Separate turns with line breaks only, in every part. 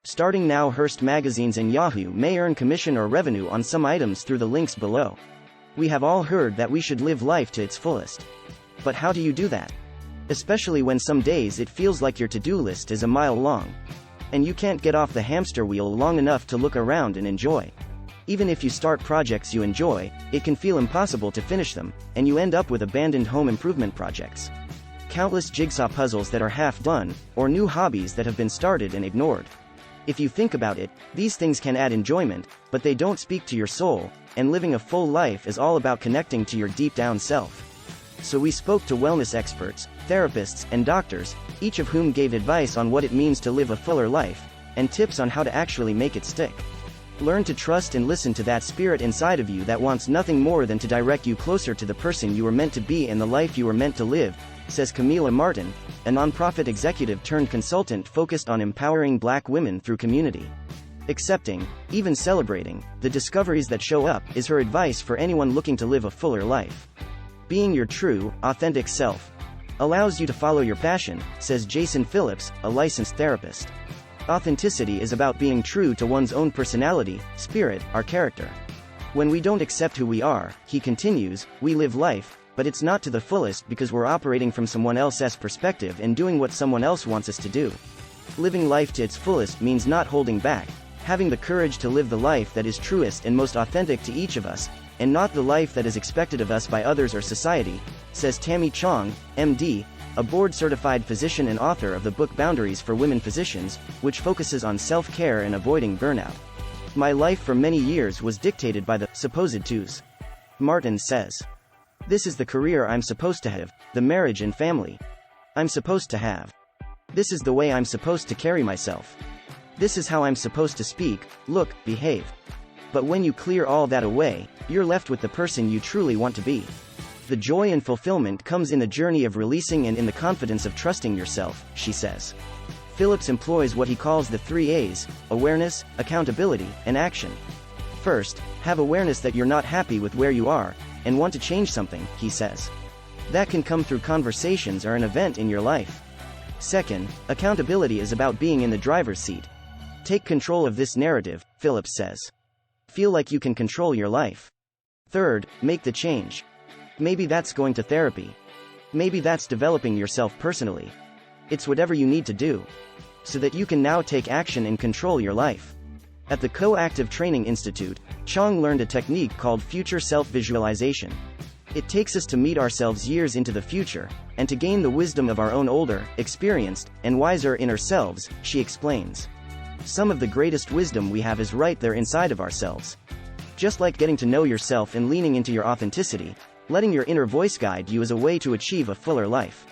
Starting now, Hearst magazines and Yahoo may earn commission or revenue on some items through the links below. We have all heard that we should live life to its fullest. But how do you do that? Especially when some days it feels like your to-do list is a mile long. And you can't get off the hamster wheel long enough to look around and enjoy. Even if you start projects you enjoy, it can feel impossible to finish them, and you end up with abandoned home improvement projects. Countless jigsaw puzzles that are half done, or new hobbies that have been started and ignored. If you think about it, these things can add enjoyment, but they don't speak to your soul, and living a full life is all about connecting to your deep down self. So we spoke to wellness experts, therapists, and doctors, each of whom gave advice on what it means to live a fuller life, and tips on how to actually make it stick. Learn to trust and listen to that spirit inside of you that wants nothing more than to direct you closer to the person you were meant to be and the life you were meant to live, says Camila Martin, a nonprofit executive turned consultant focused on empowering Black women through community. Accepting, even celebrating, the discoveries that show up is her advice for anyone looking to live a fuller life. Being your true, authentic self allows you to follow your passion, says Jason Phillips, a licensed therapist. Authenticity is about being true to one's own personality, spirit, or character. When we don't accept who we are, he continues, we live life, but it's not to the fullest because we're operating from someone else's perspective and doing what someone else wants us to do. Living life to its fullest means not holding back, having the courage to live the life that is truest and most authentic to each of us, and not the life that is expected of us by others or society, says Tammy Chong, MD, a board-certified physician and author of the book Boundaries for Women Physicians, which focuses on self-care and avoiding burnout. My life for many years was dictated by the supposed twos. Martin says. This is the career I'm supposed to have, the marriage and family I'm supposed to have. This is the way I'm supposed to carry myself. This is how I'm supposed to speak, look, behave. But when you clear all that away, you're left with the person you truly want to be. The joy and fulfillment comes in the journey of releasing and in the confidence of trusting yourself, she says. Phillips employs what he calls the 3 A's: awareness, accountability, and action. First, have awareness that you're not happy with where you are, and want to change something, he says. That can come through conversations or an event in your life. Second, accountability is about being in the driver's seat. Take control of this narrative, Phillips says. Feel like you can control your life. Third, make the change. Maybe that's going to therapy. Maybe that's developing yourself personally. It's whatever you need to do, so that you can now take action and control your life. At the Co-Active Training Institute, Chong learned a technique called future self-visualization. It takes us to meet ourselves years into the future, and to gain the wisdom of our own older, experienced, and wiser inner selves, she explains. Some of the greatest wisdom we have is right there inside of ourselves. Just like getting to know yourself and leaning into your authenticity, letting your inner voice guide you is a way to achieve a fuller life.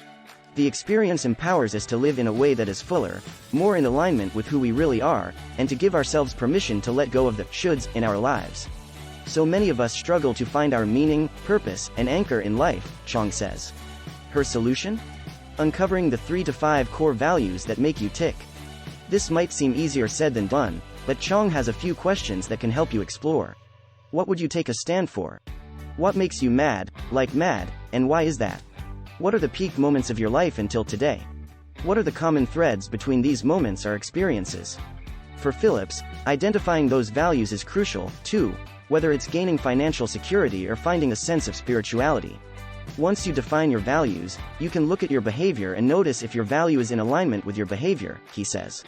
The experience empowers us to live in a way that is fuller, more in alignment with who we really are, and to give ourselves permission to let go of the shoulds in our lives. So many of us struggle to find our meaning, purpose, and anchor in life, Chong says. Her solution? Uncovering the 3 to 5 core values that make you tick. This might seem easier said than done, but Chong has a few questions that can help you explore. What would you take a stand for? What makes you mad, like mad, and why is that? What are the peak moments of your life until today? What are the common threads between these moments or experiences? For Phillips, identifying those values is crucial, too, whether it's gaining financial security or finding a sense of spirituality. Once you define your values, you can look at your behavior and notice if your value is in alignment with your behavior, he says.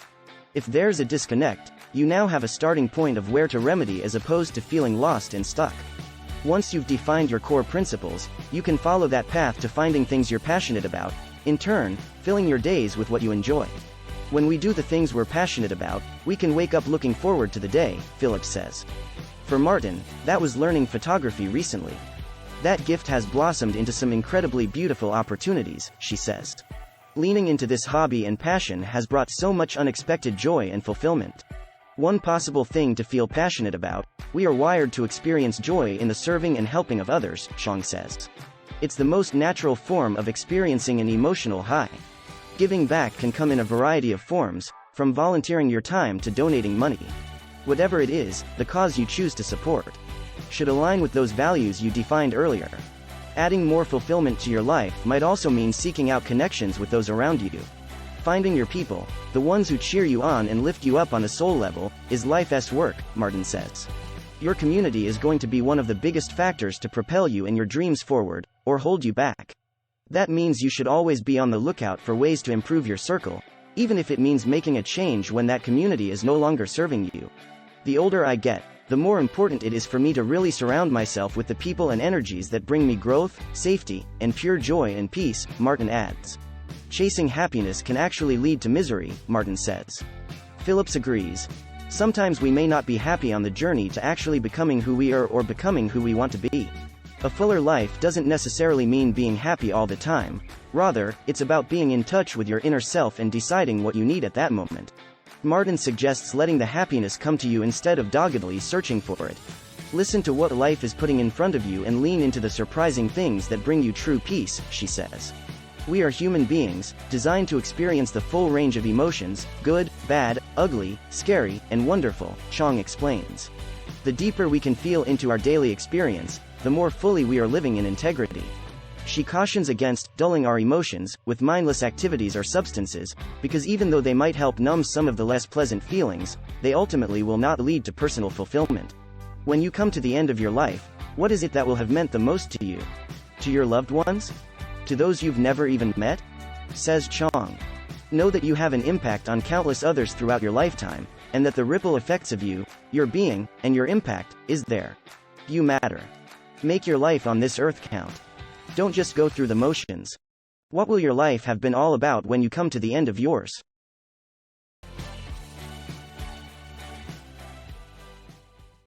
If there's a disconnect, you now have a starting point of where to remedy as opposed to feeling lost and stuck. Once you've defined your core principles, you can follow that path to finding things you're passionate about, in turn, filling your days with what you enjoy. When we do the things we're passionate about, we can wake up looking forward to the day, Phillips says. For Martin, that was learning photography recently. That gift has blossomed into some incredibly beautiful opportunities, she says. Leaning into this hobby and passion has brought so much unexpected joy and fulfillment. One possible thing to feel passionate about: we are wired to experience joy in the serving and helping of others, Chong says. It's the most natural form of experiencing an emotional high. Giving back can come in a variety of forms, from volunteering your time to donating money. Whatever it is, the cause you choose to support should align with those values you defined earlier. Adding more fulfillment to your life might also mean seeking out connections with those around you. Finding your people, the ones who cheer you on and lift you up on a soul level, is life's work, Martin says. Your community is going to be one of the biggest factors to propel you and your dreams forward, or hold you back. That means you should always be on the lookout for ways to improve your circle, even if it means making a change when that community is no longer serving you. The older I get, the more important it is for me to really surround myself with the people and energies that bring me growth, safety, and pure joy and peace, Martin adds. Chasing happiness can actually lead to misery, Martin says. Phillips agrees. Sometimes we may not be happy on the journey to actually becoming who we are or becoming who we want to be. A fuller life doesn't necessarily mean being happy all the time. Rather, it's about being in touch with your inner self and deciding what you need at that moment. Martin suggests letting the happiness come to you instead of doggedly searching for it. Listen to what life is putting in front of you and lean into the surprising things that bring you true peace, she says. We are human beings, designed to experience the full range of emotions, good, bad, ugly, scary, and wonderful, Chong explains. The deeper we can feel into our daily experience, the more fully we are living in integrity. She cautions against dulling our emotions with mindless activities or substances, because even though they might help numb some of the less pleasant feelings, they ultimately will not lead to personal fulfillment. When you come to the end of your life, what is it that will have meant the most to you? To your loved ones? To those you've never even met? Says Chong. Know that you have an impact on countless others throughout your lifetime, and that the ripple effects of you, your being, and your impact, is there. You matter. Make your life on this earth count. Don't just go through the motions. What will your life have been all about when you come to the end of yours?